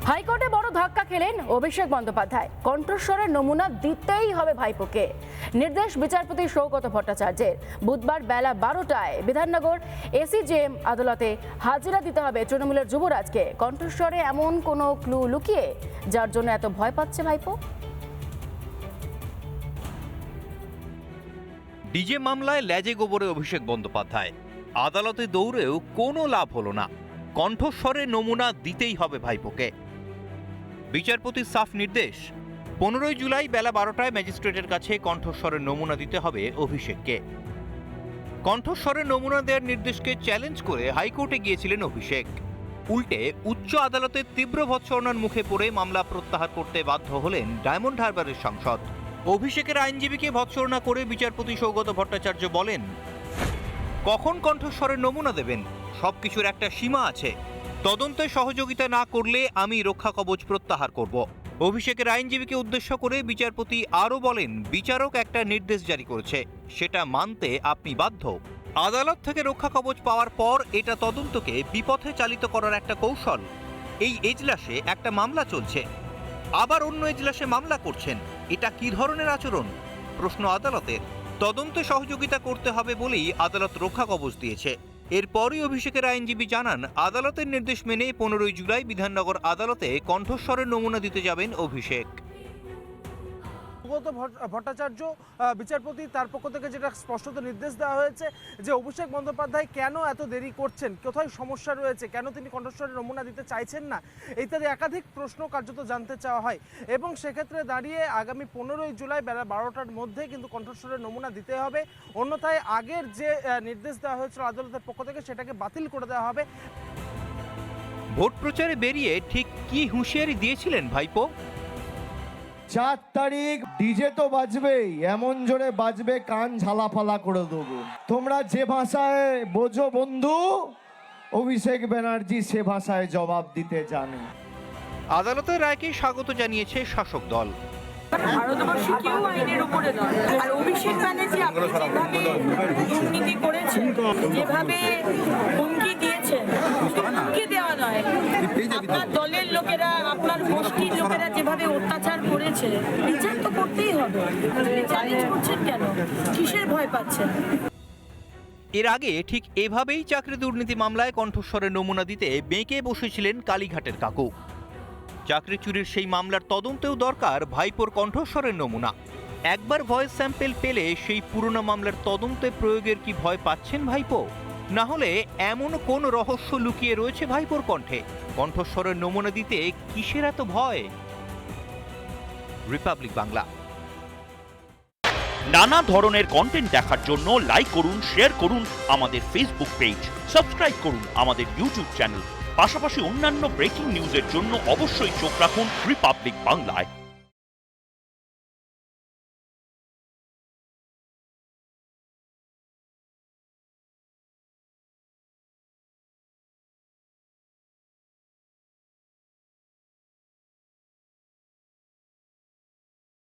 হাইকোর্টে বড় ধাক্কা খেলেন অভিষেক বন্দ্যোপাধ্যায়। কণ্ঠস্বরের নমুনা দিতেই হবে ভাইপোকে, নির্দেশ বিচারপতি সৌগত ভট্টাচার্যের। বুধবার বেলা 12টায় বিধাননগর এসিজেএম আদালতে হাজিরা দিতে হবে তৃণমূলের যুবরাজকে। কণ্ঠস্বরে এমন কোনো ক্লু লুকিয়ে যার জন্য এত ভয় পাচ্ছে ভাইপো? ডিজে মামলায় লেজে গোবরে অভিষেক বন্দ্যোপাধ্যায়। আদালতে দৌড়েও কোনো লাভ হলো না। কণ্ঠস্বরের নমুনা দিতেই হবে ভাইপোকে। বিচারপতির সাফ নির্দেশ, 15 জুলাই বেলা 12টায় ম্যাজিস্ট্রেটের কাছে কণ্ঠস্বরের নমুনা দিতে হবে অভিষেককে। কণ্ঠস্বরের নমুনা দেওয়ার নির্দেশকে চ্যালেঞ্জ করে হাইকোর্টে গিয়েছিলেন অভিষেক। উল্টে উচ্চ আদালতের তীব্র ভৎসনার মুখে পড়ে মামলা প্রত্যাহার করতে বাধ্য হলেন ডায়মন্ড হারবারের সাংসদ। অভিষেকের আইনজীবীকে ভৎসনা করে বিচারপতি সৌগত ভট্টাচার্য বলেন, কখন কণ্ঠস্বরের নমুনা দেবেন? সবকিছুর একটা সীমা আছে। তদন্তে সহযোগিতা না করলে আমি রক্ষা কবচ প্রত্যাহার করব। অভিষেকের আইনজীবীকে উদ্দেশ্য করে বিচারপতি আরও বলেন, বিচারক একটা নির্দেশ জারি করেছে, সেটা মানতে আপনি বাধ্য। আদালত থেকে রক্ষা কবচ পাওয়ার পর এটা তদন্তকে বিপথে চালিত করার একটা কৌশল। এই এজলাসে একটা মামলা চলছে, আবার অন্য এজলাসে মামলা করছেন, এটা কি ধরনের আচরণ? প্রশ্ন আদালতের। তদন্তে সহযোগিতা করতে হবে বলেই আদালত রক্ষা কবচ দিয়েছে। এরপরই অভিষেকের আইনজীবী জানান, আদালতের নির্দেশ মেনে 15 জুলাই বিধাননগর আদালতে কণ্ঠস্বরের নমুনা দিতে যাবেন অভিষেক। সৌগত ভট্টাচার্য বিচারপতি তার পক্ষ থেকে যেটা স্পষ্টত নির্দেশ দেওয়া হয়েছে যে অভিষেক বন্দ্যোপাধ্যায় কেন এত দেরি করছেন, কোথায় সমস্যা রয়েছে, কেন তিনি কণ্ঠস্বরের নমুনা দিতে চাইছেন না, ইত্যাদি একাধিক প্রশ্ন কার্যত জানতে চাওয়া হয়। এবং সেক্ষেত্রে দাঁড়িয়ে আগামী 15 জুলাই বেলা 12টার মধ্যে কিন্তু কণ্ঠস্বরের নমুনা দিতে হবে, অন্যথায় আগের যে নির্দেশ দেওয়া হয়েছিল আদালতের পক্ষ থেকে সেটাকে বাতিল করে দেওয়া হবে। ভোট প্রচারে বেরিয়ে ঠিক কি হুঁশিয়ারি দিয়েছিলেন ভাইপো? 4 তারিখ ডিজে তো বাজবেই, এমন জোরে বাজবে কান ঝালাপালা করে দেবো। তোমরা যে ভাষায় বোঝো বন্ধু, অভিষেক ব্যানার্জি সে ভাষায় জবাব দিতে জানে। আদালতের রায়কে স্বাগত জানিয়েছে শাসক দল। ভারতবর্ষে কেউ আইনের উপরে নয়। আর অভিষেক ব্যানার্জি আপনি যেভাবে দুর্নীতি করেছেন, যেভাবে হুমকি দিয়েছেন, হুমকি দেওয়া নয়, আপনার দলের লোকেরা, আপনার গোষ্ঠীর লোকেরা যেভাবে অত্যাচার করেছে, বিচার তো করতেই হবে। চ্যালেঞ্জ করছেন কেন? কিসের ভয় পাচ্ছেন? এর আগে ঠিক এভাবেই চাকরি দুর্নীতি মামলায় কণ্ঠস্বরের নমুনা দিতে বেঁকে বসেছিলেন কালীঘাটের কাকু। চাকরি চুরির সেই মামলার তদন্তেও দরকার ভাইপোর কণ্ঠস্বরের নমুনা। একবার ভয়েস স্যাম্পেল পেলে সেই পুরনো মামলার তদন্তে প্রয়োগের কি ভয় পাচ্ছেন ভাইপো? না হলে এমন কোন রহস্য লুকিয়ে রয়েছে ভাইপোর কণ্ঠে? কণ্ঠস্বরের নমুনা দিতে কিসের এত ভয়? রিপাবলিক বাংলা। নানা ধরনের কন্টেন্ট দেখার জন্য লাইক করুন, শেয়ার করুন আমাদের ফেসবুক পেজ, সাবস্ক্রাইব করুন আমাদের ইউটিউব চ্যানেল। পাশাপাশি অন্যান্য ব্রেকিং নিউজের জন্য অবশ্যই চোখ রাখুন রিপাবলিক বাংলায়।